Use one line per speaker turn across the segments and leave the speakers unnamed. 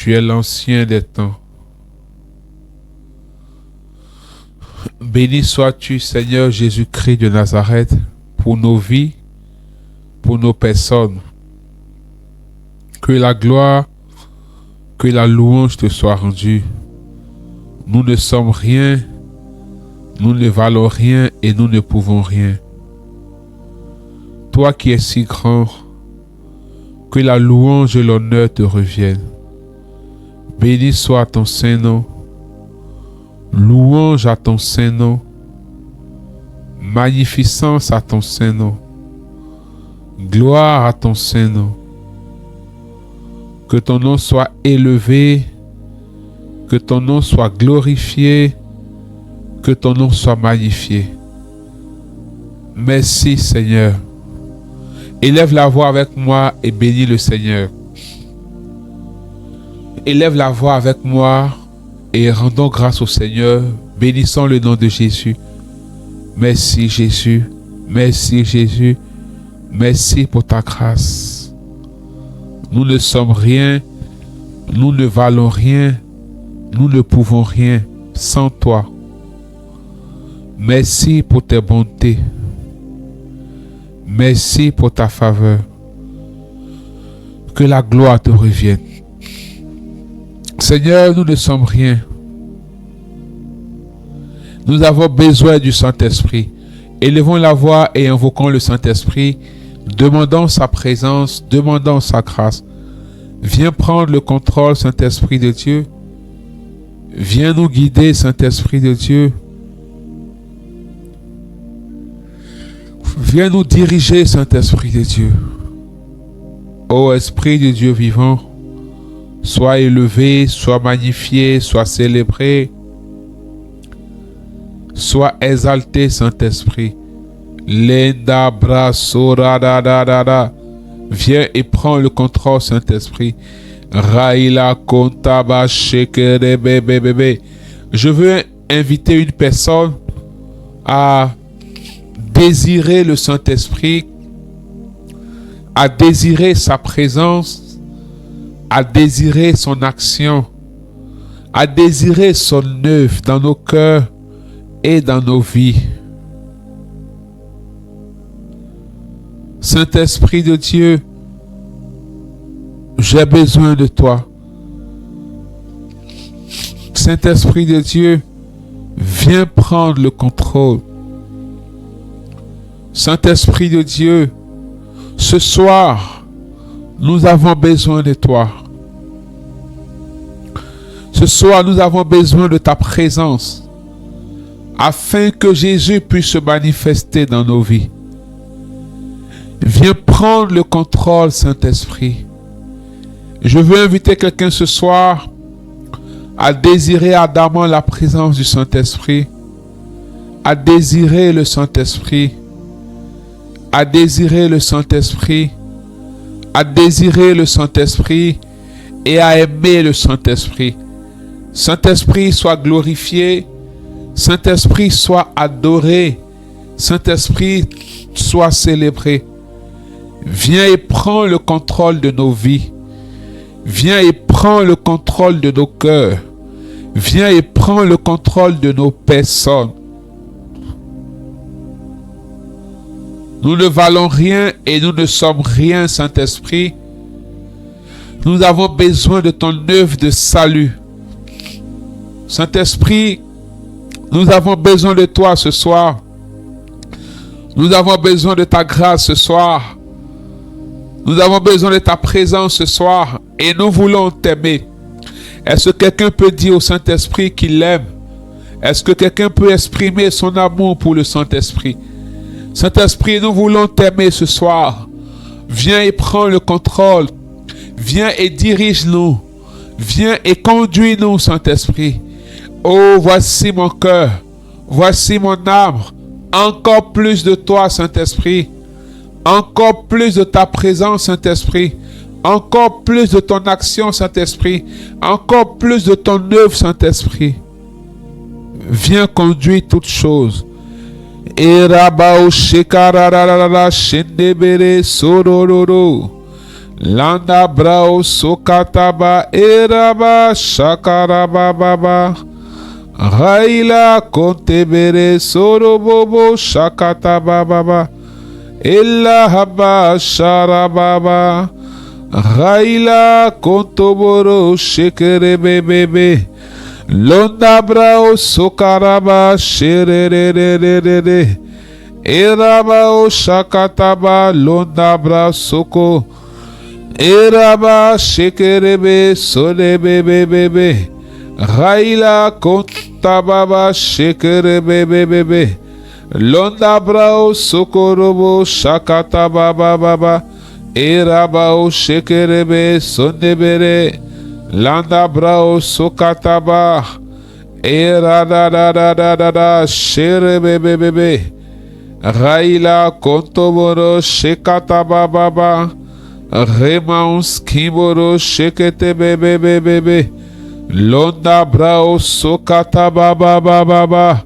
Tu es l'ancien des temps. Béni sois-tu, Seigneur Jésus-Christ de Nazareth, pour nos vies, pour nos personnes. Que la gloire, que la louange te soit rendue. Nous ne sommes rien, nous ne valons rien et nous ne pouvons rien. Toi qui es si grand, que la louange et l'honneur te reviennent. Béni soit ton Saint-Nom. Louange à ton Saint-Nom. Magnificence à ton Saint-Nom. Gloire à ton Saint-Nom. Que ton nom soit élevé, que ton nom soit glorifié, que ton nom soit magnifié. Merci Seigneur. Élève la voix avec moi et bénis le Seigneur. Élève la voix avec moi et rendons grâce au Seigneur. Bénissons le nom de Jésus. Merci Jésus. Merci Jésus. Merci pour ta grâce. Nous ne sommes rien. Nous ne valons rien. Nous ne pouvons rien sans toi. Merci pour tes bontés. Merci pour ta faveur. Que la gloire te revienne. Seigneur, nous ne sommes rien. Nous avons besoin du Saint-Esprit. Élevons la voix et invoquons le Saint-Esprit. Demandons sa présence, demandons sa grâce. Viens prendre le contrôle, Saint-Esprit de Dieu. Viens nous guider, Saint-Esprit de Dieu. Viens nous diriger, Saint-Esprit de Dieu. Ô Esprit de Dieu vivant, sois élevé, sois magnifié, sois célébré. Sois exalté, Saint-Esprit. Lenda brasora da da da da. Viens et prends le contrôle, Saint-Esprit. Raïla kontaba shekere bébé bébé. Je veux inviter une personne à désirer le Saint-Esprit, à désirer sa présence, à désirer son action, à désirer son œuvre dans nos cœurs et dans nos vies. Saint-Esprit de Dieu, j'ai besoin de toi. Saint-Esprit de Dieu, viens prendre le contrôle. Saint-Esprit de Dieu, ce soir, nous avons besoin de toi. Ce soir, nous avons besoin de ta présence afin que Jésus puisse se manifester dans nos vies. Viens prendre le contrôle, Saint-Esprit. Je veux inviter quelqu'un ce soir à désirer ardemment la présence du Saint-Esprit, à désirer le Saint-Esprit, à désirer le Saint-Esprit, à désirer le Saint-Esprit et à aimer le Saint-Esprit. Saint-Esprit, sois glorifié. Saint-Esprit, sois adoré. Saint-Esprit, sois célébré. Viens et prends le contrôle de nos vies. Viens et prends le contrôle de nos cœurs. Viens et prends le contrôle de nos personnes. Nous ne valons rien et nous ne sommes rien, Saint-Esprit. Nous avons besoin de ton œuvre de salut. Saint-Esprit, nous avons besoin de toi ce soir. Nous avons besoin de ta grâce ce soir. Nous avons besoin de ta présence ce soir et nous voulons t'aimer. Est-ce que quelqu'un peut dire au Saint-Esprit qu'il l'aime? Est-ce que quelqu'un peut exprimer son amour pour le Saint-Esprit? Saint-Esprit, nous voulons t'aimer ce soir. Viens et prends le contrôle. Viens et dirige-nous. Viens et conduis-nous, Saint-Esprit. Oh, voici mon cœur. Voici mon âme. Encore plus de toi, Saint-Esprit. Encore plus de ta présence, Saint-Esprit. Encore plus de ton action, Saint-Esprit. Encore plus de ton œuvre, Saint-Esprit. Viens conduire toutes choses. Erabao shekararara shendebere sorororo. Landa brao sokataba eraba shakaraba baba. Raila kontebere sorobobo shakataba baba. Ella haba sharababa. Raila kontoboro shekere bebebe. Londa brao sokaraba shererererere. Eraba o shakataba londa bra soko. Eraba shekerebe sonebebebebe. Raila kontababa shekerebebebebe. Londa brao sokorobo shakataba baba. Eraba o shekerebe sonebere. Landa brao sokataba. Era da sherebebebebe. Raila kontoboro shekataba baba. Remaus kimboro shekete bebebebebe. Londa brao sokataba baba baba.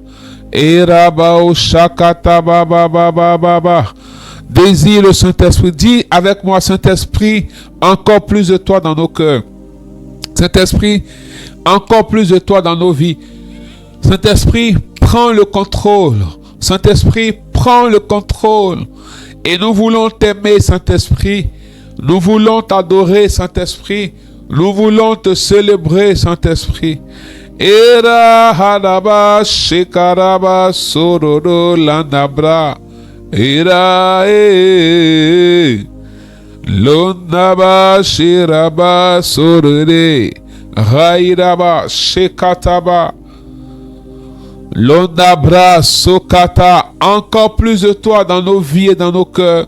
Era bao shakataba baba baba. Désire le Saint-Esprit. Dis avec moi, Saint-Esprit, encore plus de toi dans nos cœurs. Saint-Esprit, encore plus de toi dans nos vies. Saint-Esprit, prends le contrôle. Saint-Esprit, prends le contrôle. Et nous voulons t'aimer, Saint-Esprit. Nous voulons t'adorer, Saint-Esprit. Nous voulons te célébrer, Saint-Esprit. Era hadaba shekaraba sororo landabra. Era Londaba shiraba sorore. Rairaba shekataba. Londabra sokata. Encore plus de toi dans nos vies et dans nos cœurs.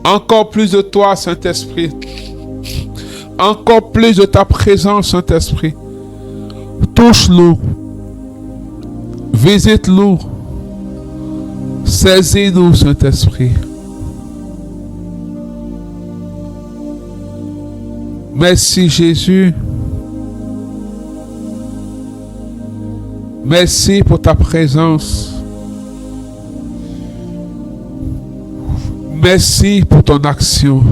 Encore plus de toi, Saint-Esprit. Encore plus de ta présence, Saint-Esprit. Touche-nous. Visite-nous. Saisis-nous, Saint-Esprit. Merci, Jésus. Merci pour ta présence. Merci pour ton action.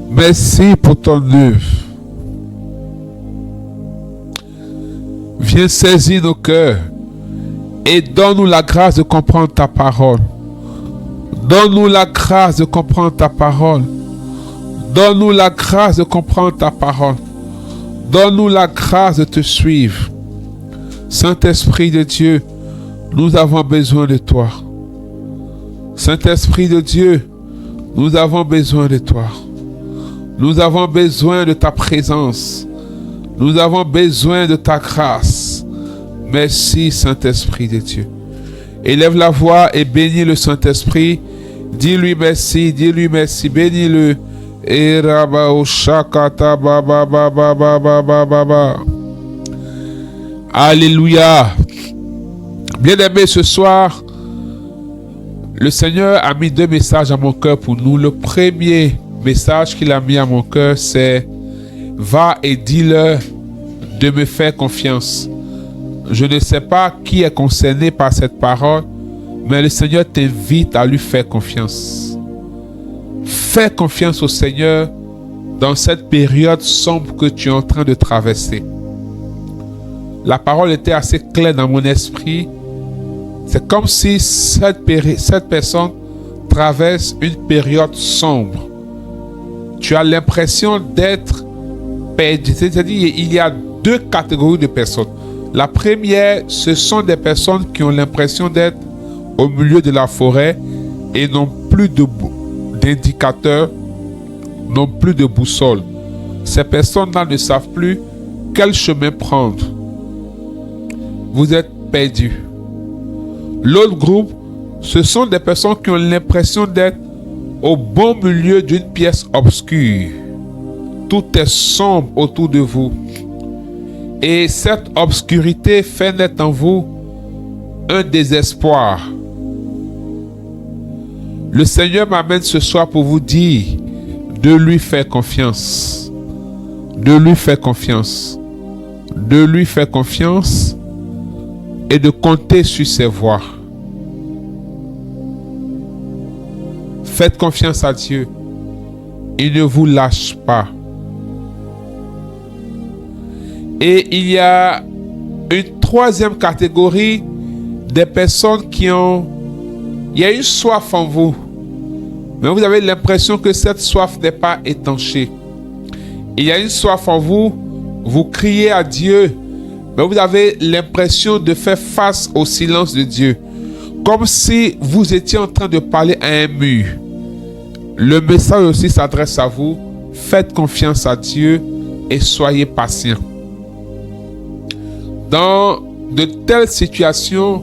Merci pour ton œuvre. Viens saisir nos cœurs et donne-nous la grâce de comprendre ta parole. Donne-nous la grâce de comprendre ta parole. Donne-nous la grâce de comprendre ta parole. Donne-nous la grâce de te suivre. Saint-Esprit de Dieu, nous avons besoin de toi. Saint-Esprit de Dieu, nous avons besoin de toi. Nous avons besoin de ta présence. Nous avons besoin de ta grâce. Merci, Saint-Esprit de Dieu. Élève la voix et bénis le Saint-Esprit. Dis-lui merci, dis-lui merci, bénis-le. Et rabao shakata baba baba baba baba. Alléluia. Bien-aimés, ce soir, le Seigneur a mis 2 messages à mon cœur pour nous. Le premier message qu'il a mis à mon cœur, c'est « Va et dis-leur de me faire confiance ». Je ne sais pas qui est concerné par cette parole, mais le Seigneur t'invite à lui faire confiance. Fais confiance au Seigneur dans cette période sombre que tu es en train de traverser. La parole était assez claire dans mon esprit. C'est comme si cette personne traverse une période sombre. Tu as l'impression d'être perdu. C'est-à-dire il y a 2 catégories de personnes. La première, ce sont des personnes qui ont l'impression d'être au milieu de la forêt et n'ont plus d'indicateurs, n'ont plus de boussole. Ces personnes-là ne savent plus quel chemin prendre. Vous êtes perdus. L'autre groupe, ce sont des personnes qui ont l'impression d'être au bon milieu d'une pièce obscure. Tout est sombre autour de vous. Et cette obscurité fait naître en vous un désespoir. Le Seigneur m'amène ce soir pour vous dire de lui faire confiance. De lui faire confiance. De lui faire confiance et de compter sur ses voies. Faites confiance à Dieu. Il ne vous lâche pas. Et il y a une troisième catégorie des personnes qui ont... Il y a une soif en vous. Mais vous avez l'impression que cette soif n'est pas étanchée. Il y a une soif en vous. Vous criez à Dieu. Mais vous avez l'impression de faire face au silence de Dieu. Comme si vous étiez en train de parler à un mur. Le message aussi s'adresse à vous. Faites confiance à Dieu et soyez patient. Dans de telles situations,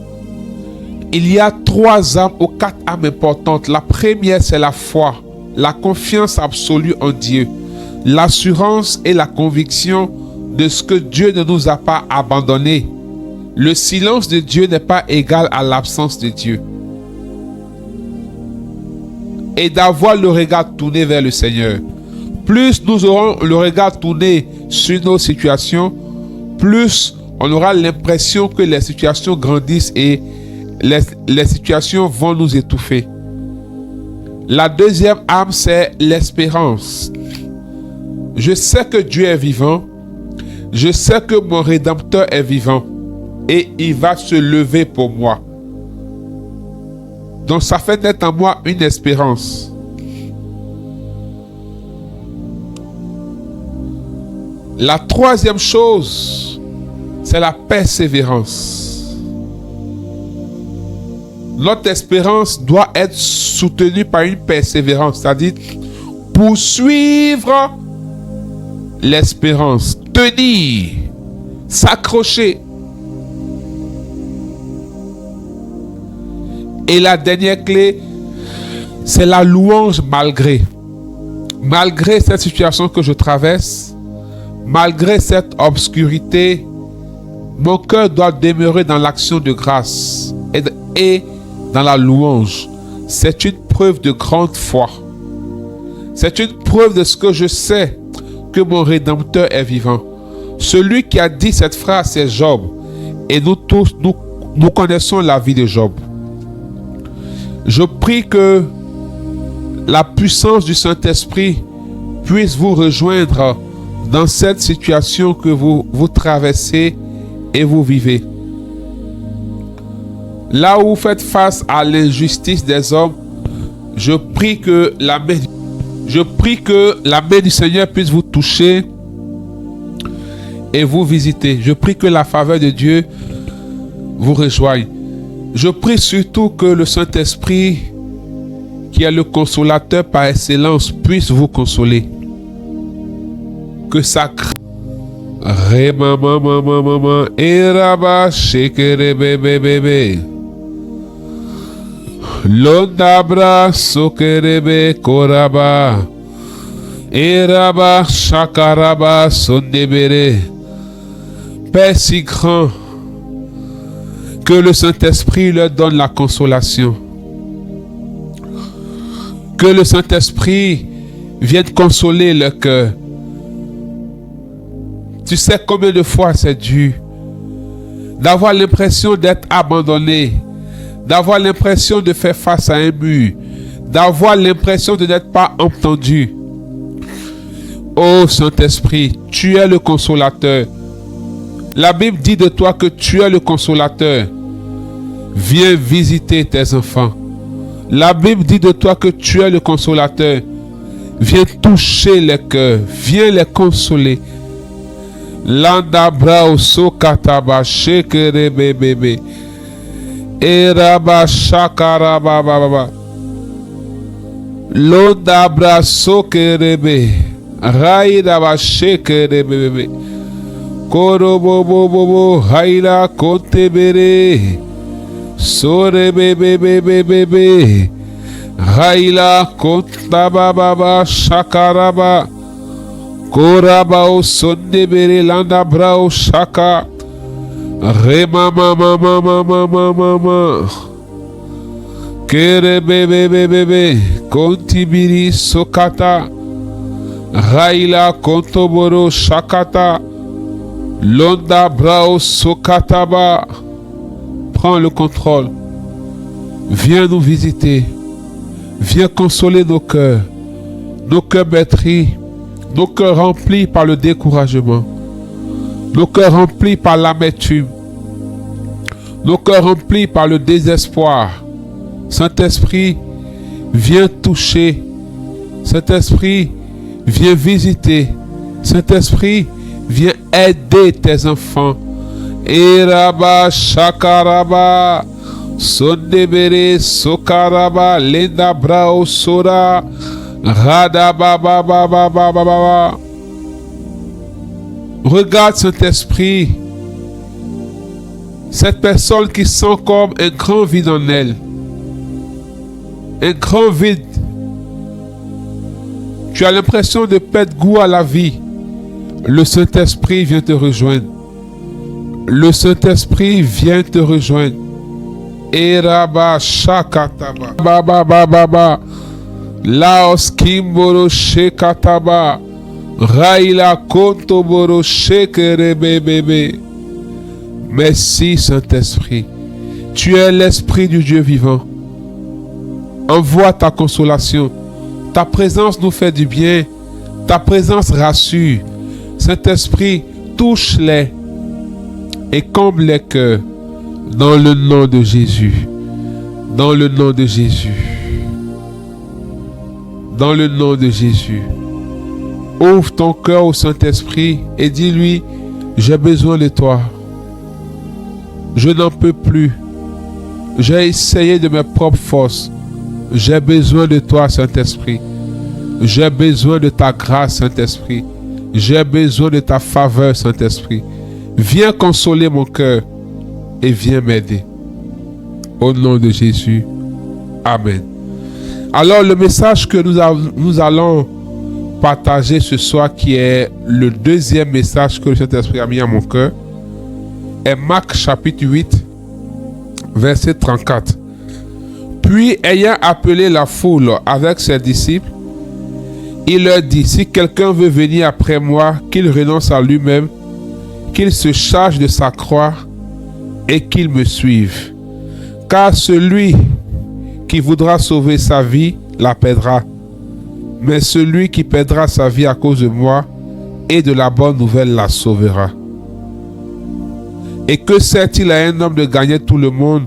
il y a 3 âmes ou 4 âmes importantes. La première, c'est la foi, la confiance absolue en Dieu, l'assurance et la conviction de ce que Dieu ne nous a pas abandonnés. Le silence de Dieu n'est pas égal à l'absence de Dieu. Et d'avoir le regard tourné vers le Seigneur. Plus nous aurons le regard tourné sur nos situations, plus on aura l'impression que les situations grandissent et les situations vont nous étouffer. La deuxième âme, c'est l'espérance. Je sais que Dieu est vivant. Je sais que mon Rédempteur est vivant. Et il va se lever pour moi. Donc ça fait naître en moi une espérance. La troisième chose, c'est la persévérance. Notre espérance doit être soutenue par une persévérance, c'est-à-dire poursuivre l'espérance, tenir, s'accrocher. Et la dernière clé, c'est la louange malgré. Malgré cette situation que je traverse, malgré cette obscurité, mon cœur doit demeurer dans l'action de grâce et dans la louange. C'est une preuve de grande foi. C'est une preuve de ce que je sais, que mon Rédempteur est vivant. Celui qui a dit cette phrase, c'est Job. Et nous tous, nous connaissons la vie de Job. Je prie que la puissance du Saint-Esprit puisse vous rejoindre dans cette situation que vous traversez et vous vivez. Là où vous faites face à l'injustice des hommes, je prie que la main du Seigneur puisse vous toucher et vous visiter. Je prie que la faveur de Dieu vous rejoigne. Je prie surtout que le Saint-Esprit, qui est le consolateur par excellence, puisse vous consoler. Que ça grâce. Londabra sokerebe koraba eraba shakaraba sondebere. Père si grand, que le Saint-Esprit leur donne la consolation. Que le Saint-Esprit vienne consoler leur cœur. Tu sais combien de fois c'est dur d'avoir l'impression d'être abandonné, d'avoir l'impression de faire face à un mur, d'avoir l'impression de n'être pas entendu. Ô Saint-Esprit, tu es le consolateur. La Bible dit de toi que tu es le consolateur. Viens visiter tes enfants. La Bible dit de toi que tu es le consolateur. Viens toucher les cœurs. Viens les consoler. Landa brao so kataba shekere bebe. Eraba shakaraba baba. Londa bra so kerebe. Raida ba shekere bebe. Korobo bobo haila kontebere. Sore bebe bebe bebe. Haila kontaba baba shakaraba. Korabao sondebere landa brao shaka. Rema mama mama mama mama. Kere bebe bebe bebe. Kontibiri sokata. Raila kontoboro shakata. Londa brao sokataba. Prends le contrôle. Viens nous visiter. Viens consoler nos cœurs meurtris, nos cœurs remplis par le découragement, nos cœurs remplis par l'amertume, nos cœurs remplis par le désespoir. Saint-Esprit, viens toucher. Saint-Esprit, viens visiter. Saint-Esprit, viens aider tes enfants. Eraba shakaraba sondebere sokaraba lenda brao sora radababababababa. Regarde, Saint-Esprit, cette personne qui sent comme un grand vide en elle. Un grand vide. Tu as l'impression de perdre goût à la vie. Le Saint-Esprit vient te rejoindre. Le Saint-Esprit vient te rejoindre. Eraba shakataba. Baba baba. Laos kimboro shekataba. Raila kontoboro shekerebebebe. Merci Saint-Esprit. Tu es l'Esprit du Dieu vivant. Envoie ta consolation. Ta présence nous fait du bien. Ta présence rassure. Saint-Esprit, touche-les et comble les cœurs dans le nom de Jésus. Dans le nom de Jésus. Dans le nom de Jésus. Ouvre ton cœur au Saint-Esprit et dis-lui, j'ai besoin de toi. Je n'en peux plus. J'ai essayé de mes propres forces. J'ai besoin de toi, Saint-Esprit. J'ai besoin de ta grâce, Saint-Esprit. J'ai besoin de ta faveur, Saint-Esprit. Viens consoler mon cœur et viens m'aider. Au nom de Jésus. Amen. Alors, le message que nous allons partager ce soir, qui est le deuxième message que le Saint-Esprit a mis à mon cœur, est Marc chapitre 8, verset 34. Puis, ayant appelé la foule avec ses disciples, il leur dit, si quelqu'un veut venir après moi, qu'il renonce à lui-même, qu'il se charge de sa croix et qu'il me suive. Car celui qui voudra sauver sa vie la perdra. Mais celui qui perdra sa vie à cause de moi et de la bonne nouvelle la sauvera. Et que sert-il à un homme de gagner tout le monde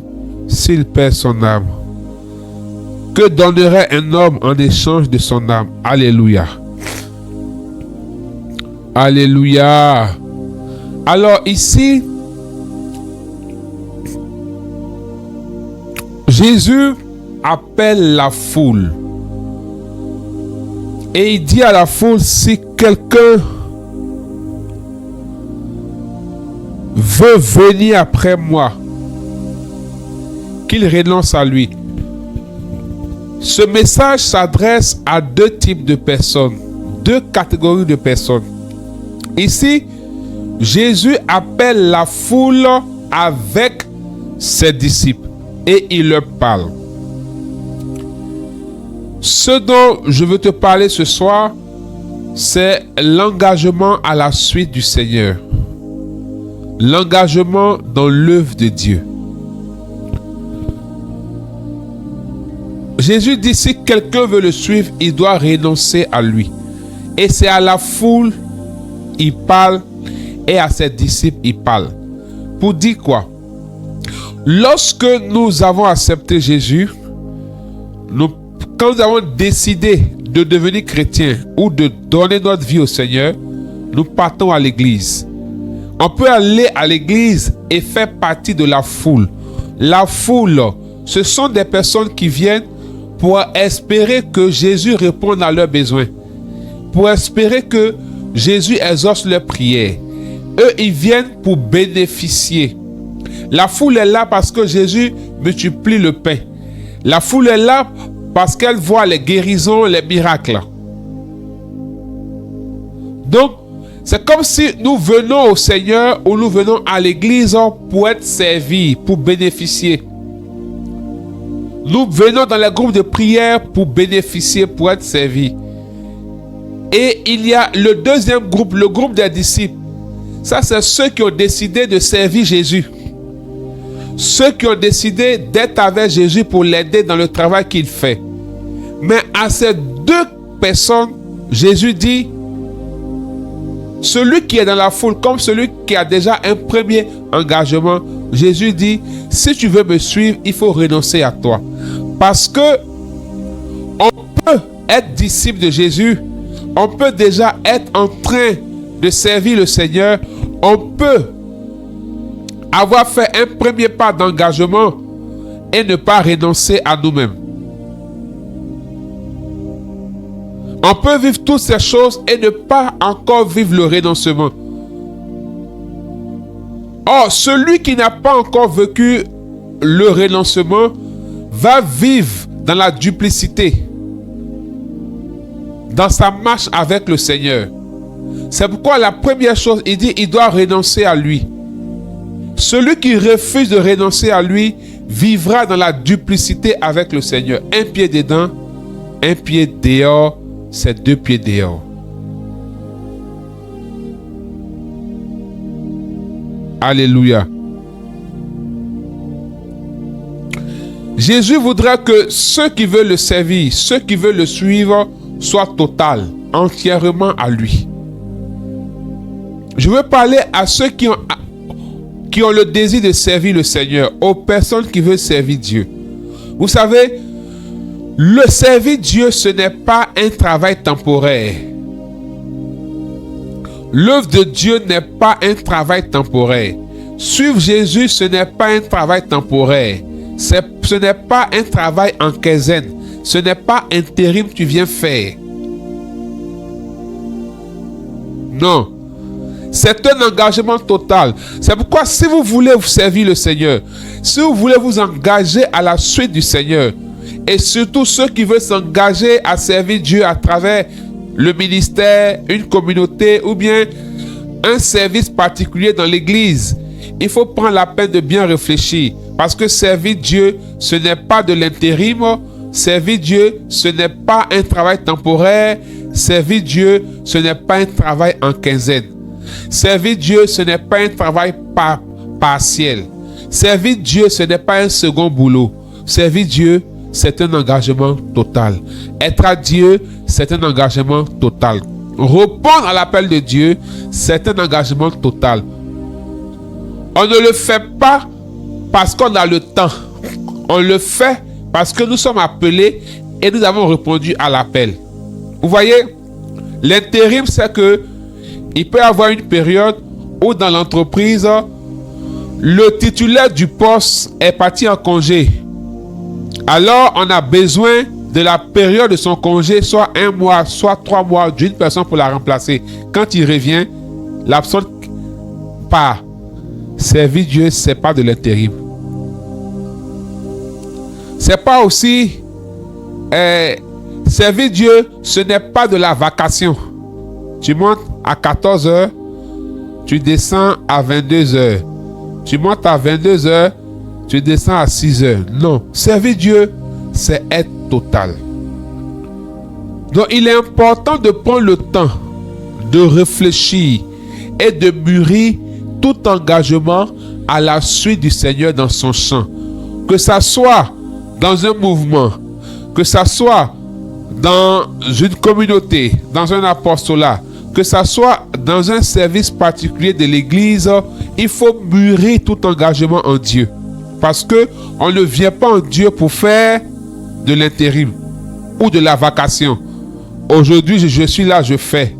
s'il perd son âme? Que donnerait un homme en échange de son âme? Alléluia. Alléluia. Alors ici, Jésus appelle la foule. Et il dit à la foule, si quelqu'un veut venir après moi, qu'il renonce à lui. Ce message s'adresse à deux types de personnes, deux catégories de personnes. Ici, Jésus appelle la foule avec ses disciples et il leur parle. Ce dont je veux te parler ce soir, c'est l'engagement à la suite du Seigneur. L'engagement dans l'œuvre de Dieu. Jésus dit, si quelqu'un veut le suivre, il doit renoncer à lui. Et c'est à la foule, il parle, et à ses disciples, il parle. Pour dire quoi? Lorsque nous avons accepté Jésus, quand nous avons décidé de devenir chrétiens ou de donner notre vie au Seigneur, nous partons à l'église. On peut aller à l'église et faire partie de la foule. La foule, ce sont des personnes qui viennent pour espérer que Jésus réponde à leurs besoins. Pour espérer que Jésus exauce leurs prières. Eux, ils viennent pour bénéficier. La foule est là parce que Jésus multiplie le pain. La foule est là parce qu'elle voit les guérisons, les miracles. Donc, c'est comme si nous venons au Seigneur ou nous venons à l'église pour être servis, pour bénéficier. Nous venons dans les groupes de prière pour bénéficier, pour être servis. Et il y a le deuxième groupe, le groupe des disciples. Ça, c'est ceux qui ont décidé de servir Jésus. Ceux qui ont décidé d'être avec Jésus pour l'aider dans le travail qu'il fait. Mais à ces deux personnes, Jésus dit, celui qui est dans la foule, comme celui qui a déjà un premier engagement, Jésus dit, si tu veux me suivre, il faut renoncer à toi. Parce que on peut être disciple de Jésus, on peut déjà être en train de servir le Seigneur, on peut avoir fait un premier pas d'engagement et ne pas renoncer à nous-mêmes. On peut vivre toutes ces choses et ne pas encore vivre le renoncement. Or, celui qui n'a pas encore vécu le renoncement va vivre dans la duplicité, dans sa marche avec le Seigneur. C'est pourquoi la première chose, il dit, il doit renoncer à lui. Celui qui refuse de renoncer à lui vivra dans la duplicité avec le Seigneur. Un pied dedans, un pied dehors, c'est deux pieds dehors. Alléluia. Jésus voudra que ceux qui veulent le servir, ceux qui veulent le suivre, soient total, entièrement à lui. Je veux parler à ceux qui ont le désir de servir le Seigneur, aux personnes qui veulent servir Dieu. Vous savez, le servir Dieu, ce n'est pas un travail temporaire. L'œuvre de Dieu n'est pas un travail temporaire. Suivre Jésus, ce n'est pas un travail temporaire. Ce n'est pas un travail en quinzaine. Ce n'est pas intérim que tu viens faire. Non. C'est un engagement total. C'est pourquoi si vous voulez vous servir le Seigneur, si vous voulez vous engager à la suite du Seigneur, et surtout ceux qui veulent s'engager à servir Dieu à travers le ministère, une communauté ou bien un service particulier dans l'église, il faut prendre la peine de bien réfléchir. Parce que servir Dieu, ce n'est pas de l'intérim. Servir Dieu, ce n'est pas un travail temporaire. Servir Dieu, ce n'est pas un travail en quinzaine. Servir Dieu, ce n'est pas un travail partiel. Servir Dieu, ce n'est pas un second boulot. Servir Dieu, c'est un engagement total. Être à Dieu, c'est un engagement total. Répondre à l'appel de Dieu, c'est un engagement total. On ne le fait pas parce qu'on a le temps. On le fait parce que nous sommes appelés et nous avons répondu à l'appel. Vous voyez, l'intérim, c'est que il peut y avoir une période où dans l'entreprise, le titulaire du poste est parti en congé. Alors, on a besoin de la période de son congé, soit 1 mois, soit 3 mois, d'une personne pour la remplacer. Quand il revient, l'absent part. Servir Dieu, ce n'est pas de l'intérim. C'est pas aussi... servir Dieu, ce n'est pas de la vacation. Tu montes à 14 heures, tu descends à 22 heures. Tu montes à 22 heures, tu descends à 6 heures. Non, servir Dieu, c'est être total. Donc, il est important de prendre le temps de réfléchir et de mûrir tout engagement à la suite du Seigneur dans son champ. Que ça soit dans un mouvement, que ça soit dans une communauté, dans un apostolat, que ça soit dans un service particulier de l'église, il faut mûrir tout engagement en Dieu. Parce que on ne vient pas en Dieu pour faire de l'intérim ou de la vacation. Aujourd'hui, je suis là, je fais.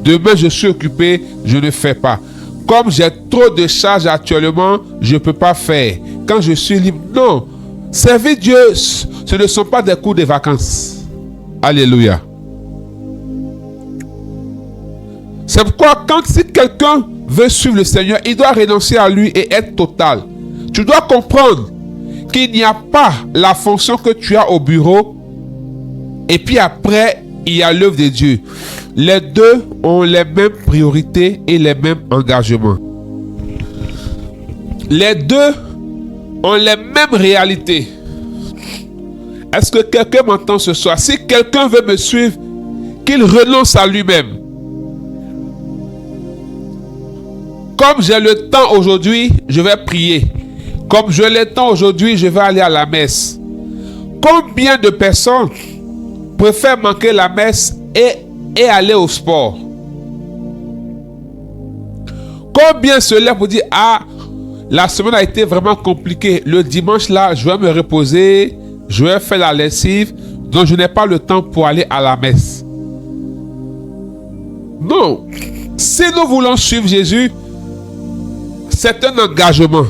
Demain, je suis occupé, je ne fais pas. Comme j'ai trop de charges actuellement, je ne peux pas faire. Quand je suis libre, non. Servir Dieu, ce ne sont pas des cours de vacances. Alléluia. C'est pourquoi si quelqu'un veut suivre le Seigneur, il doit renoncer à lui et être total. Tu dois comprendre qu'il n'y a pas la fonction que tu as au bureau et puis après, il y a l'œuvre de Dieu. Les deux ont les mêmes priorités et les mêmes engagements. Les deux ont les mêmes réalités. Est-ce que quelqu'un m'entend ce soir? Si quelqu'un veut me suivre, qu'il renonce à lui-même. Comme j'ai le temps aujourd'hui, je vais prier. Comme j'ai le temps aujourd'hui, je vais aller à la messe. Combien de personnes préfèrent manquer la messe et aller au sport. Combien se lèvent pour dire, ah, la semaine a été vraiment compliquée. Le dimanche là, je vais me reposer, je vais faire la lessive, donc je n'ai pas le temps pour aller à la messe. Non. Si nous voulons suivre Jésus, c'est un engagement.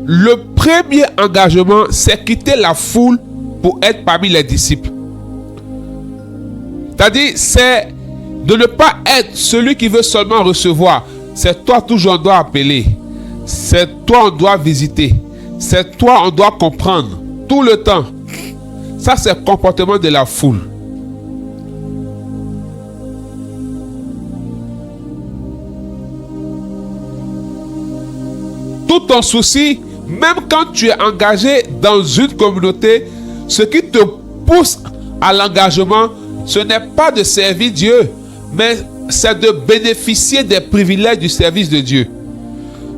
Le premier engagement, c'est quitter la foule pour être parmi les disciples. C'est-à-dire, c'est de ne pas être celui qui veut seulement recevoir. C'est toi toujours on doit appeler. C'est toi on doit visiter. C'est toi on doit comprendre. Tout le temps. Ça, c'est le comportement de la foule. Tout ton souci, même quand tu es engagé dans une communauté, ce qui te pousse à l'engagement, ce n'est pas de servir Dieu, mais c'est de bénéficier des privilèges du service de Dieu.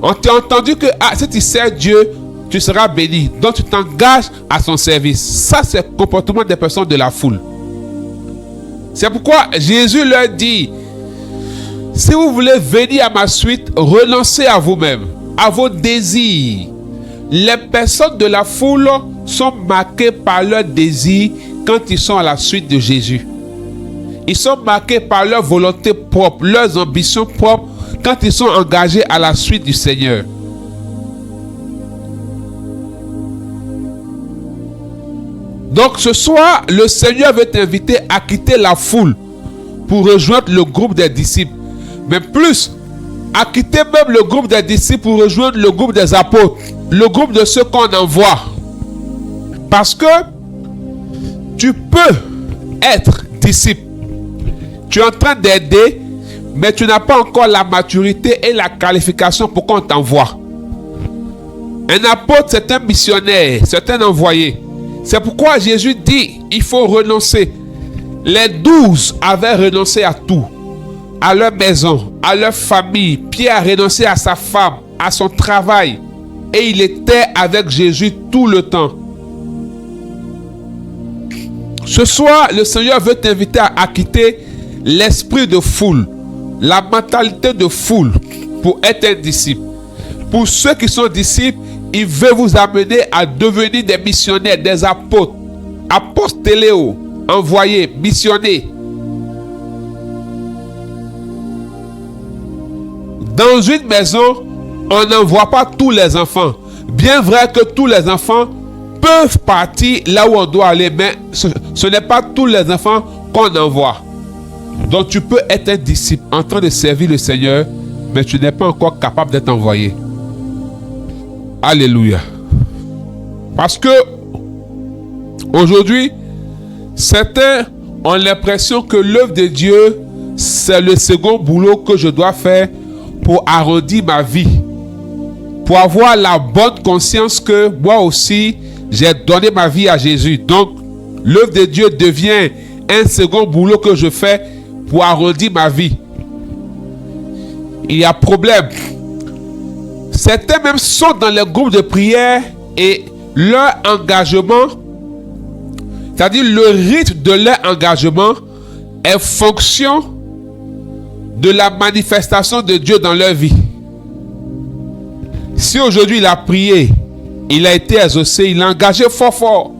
On t'a entendu que si tu sers Dieu, tu seras béni. Donc tu t'engages à son service. Ça, c'est le comportement des personnes de la foule. C'est pourquoi Jésus leur dit, si vous voulez venir à ma suite, renoncez à vous-même, à vos désirs. Les personnes de la foule sont marquées par leurs désirs quand ils sont à la suite de Jésus. Ils sont marqués par leur volonté propre, leurs ambitions propres quand ils sont engagés à la suite du Seigneur. Donc ce soir, le Seigneur veut t'inviter à quitter la foule pour rejoindre le groupe des disciples. Mais plus, à quitter même le groupe des disciples pour rejoindre le groupe des apôtres, le groupe de ceux qu'on envoie. Parce que tu peux être disciple. Tu es en train d'aider, mais tu n'as pas encore la maturité et la qualification pour qu'on t'envoie. Un apôtre, c'est un missionnaire, c'est un envoyé. C'est pourquoi Jésus dit, il faut renoncer. Les 12 avaient renoncé à tout, à leur maison, à leur famille. Pierre a renoncé à sa femme, à son travail. Et il était avec Jésus tout le temps. Ce soir, le Seigneur veut t'inviter à quitter l'esprit de foule, la mentalité de foule pour être un disciple. Pour ceux qui sont disciples, il veut vous amener à devenir des missionnaires, des apôtres, apostoléo, envoyés, missionnés. Dans une maison, on n'envoie pas tous les enfants. Bien vrai que tous les enfants peuvent partir là où on doit aller, mais ce n'est pas tous les enfants qu'on envoie. Donc tu peux être un disciple en train de servir le Seigneur, mais tu n'es pas encore capable d'être envoyé. Alléluia. Parce que aujourd'hui, certains ont l'impression que l'œuvre de Dieu, c'est le second boulot que je dois faire pour arrondir ma vie. Pour avoir la bonne conscience que moi aussi, j'ai donné ma vie à Jésus. Donc, l'œuvre de Dieu devient un second boulot que je fais pour arrondir ma vie. Il y a problème. Certains même sont dans les groupes de prière et leur engagement, c'est-à-dire le rythme de leur engagement est fonction de la manifestation de Dieu dans leur vie. Si aujourd'hui il a prié, il a été exaucé, il a engagé fort.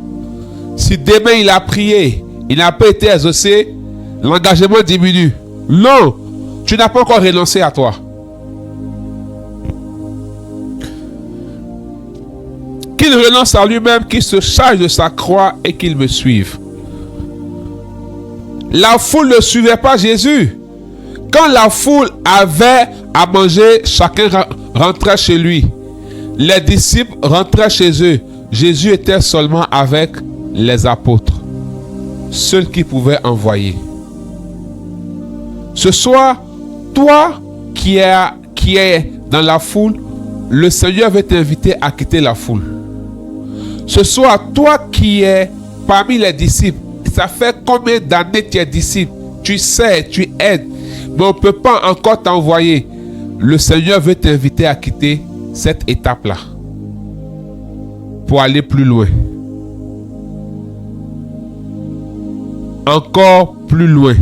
Si demain il a prié, il n'a pas été exaucé, l'engagement diminue. Non, tu n'as pas encore renoncé à toi. Qu'il renonce à lui-même, qu'il se charge de sa croix et qu'il me suive. La foule ne suivait pas Jésus. Quand la foule avait à manger, chacun rentrait chez lui. Les disciples rentraient chez eux. Jésus était seulement avec les apôtres, ceux qui pouvaient envoyer. Ce soir, toi qui es dans la foule, le Seigneur veut t'inviter à quitter la foule. Ce soir, toi qui es parmi les disciples, ça fait combien d'années tu es disciple? Tu sais, tu aides, mais on ne peut pas encore t'envoyer. Le Seigneur veut t'inviter à quitter cette étape-là pour aller plus loin. encore plus loin.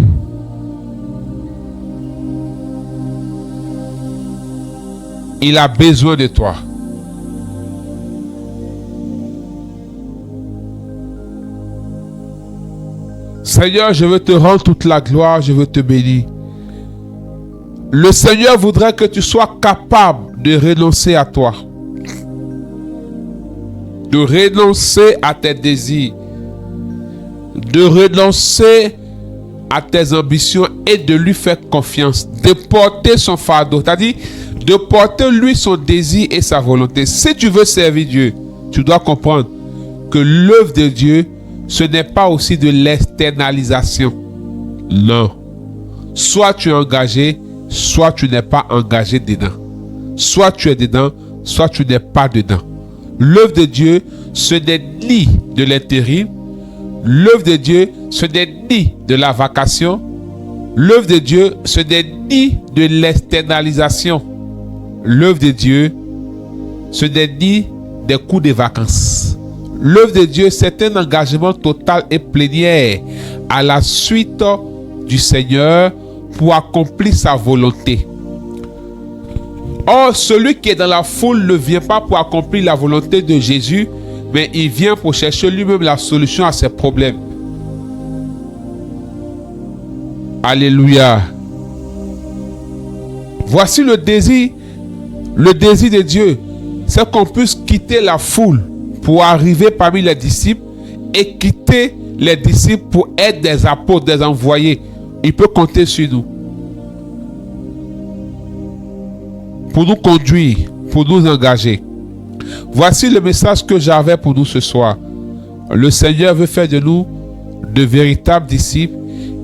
Il a besoin de toi. Seigneur, je veux te rendre toute la gloire, je veux te bénir. Le Seigneur voudrait que tu sois capable de renoncer à toi. De renoncer à tes désirs. De renoncer à tes ambitions et de lui faire confiance. De porter son fardeau. C'est-à-dire, de porter lui son désir et sa volonté. Si tu veux servir Dieu, tu dois comprendre que l'œuvre de Dieu, ce n'est pas aussi de l'externalisation. Non. Soit tu es engagé, soit tu n'es pas engagé dedans. Soit tu es dedans, soit tu n'es pas dedans. L'œuvre de Dieu, ce n'est ni de l'intérim. L'œuvre de Dieu, ce n'est ni de la vacation. L'œuvre de Dieu, ce n'est ni de l'externalisation. L'œuvre de Dieu, ce n'est ni des coups de vacances. L'œuvre de Dieu, c'est un engagement total et plénière à la suite du Seigneur pour accomplir sa volonté. Or, celui qui est dans la foule ne vient pas pour accomplir la volonté de Jésus, mais il vient pour chercher lui-même la solution à ses problèmes. Alléluia. Voici le désir de Dieu, c'est qu'on puisse quitter la foule pour arriver parmi les disciples et quitter les disciples pour être des apôtres, des envoyés. Il peut compter sur nous. Pour nous conduire, pour nous engager. Voici le message que j'avais pour nous ce soir. Le Seigneur veut faire de nous de véritables disciples.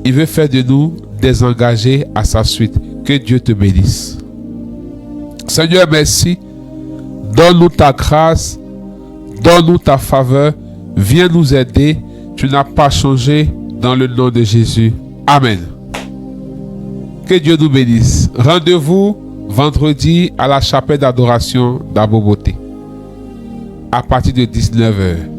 Il veut faire de nous des engagés à sa suite. Que Dieu te bénisse. Seigneur, merci. Donne-nous ta grâce. Donne-nous ta faveur. Viens nous aider. Tu n'as pas changé dans le nom de Jésus. Amen. Que Dieu nous bénisse. Rendez-vous vendredi à la chapelle d'adoration d'Aboboté à partir de 19h.